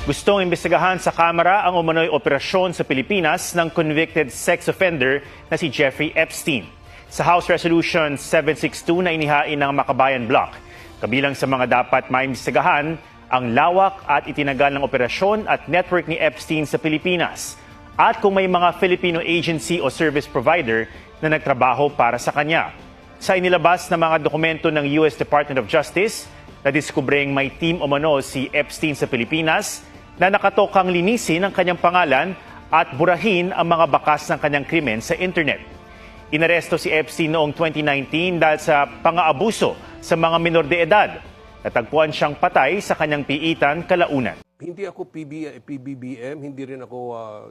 Gustong imbestigahan sa Kamara ang umano'y operasyon sa Pilipinas ng convicted sex offender na si Jeffrey Epstein. Sa House Resolution 762 na inihain ng Makabayan Bloc, kabilang sa mga dapat maimbestigahan ang lawak at itinagal ng operasyon at network ni Epstein sa Pilipinas at kung may mga Filipino agency o service provider na nagtrabaho para sa kanya. Sa inilabas na mga dokumento ng US Department of Justice, nadiskubreng may team umano si Epstein sa Pilipinas na nakatokang linisin ang kanyang pangalan at burahin ang mga bakas ng kanyang krimen sa internet. Inaresto si Epstein noong 2019 dahil sa pang-aabuso sa mga minor de edad. Natagpuan siyang patay sa kanyang piitan kalaunan. Hindi ako PBBM, hindi rin ako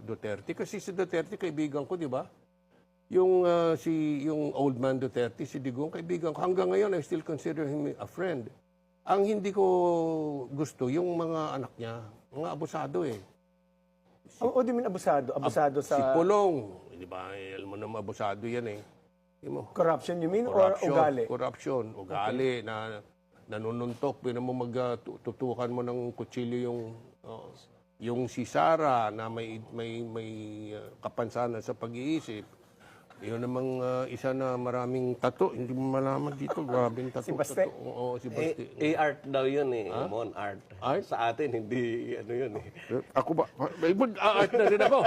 Duterte. Kasi si Duterte, kaibigan ko, di ba? Yung old man Duterte, si Digong, kaibigan ko. Hanggang ngayon, I still consider him a friend. Ang hindi ko gusto, yung mga anak niya, mga abusado eh. O di min abusado? Abusado sa... Si Pulong, di ba? Alam mo naman, abusado yan eh. Corruption you mean or ugali? Corruption, ugali na nanununtok, pwede mo magtutukan mo ng kutsilyo yung si Sara na may kapansanan sa pag-iisip. Yun namang isa na maraming tato, hindi mo malaman dito, grabing tato. Si Baste? Oo, si Baste. art daw yun eh, Mon, art. Art? Sa atin, hindi ano yun eh. Ako ba? May art na rin ako.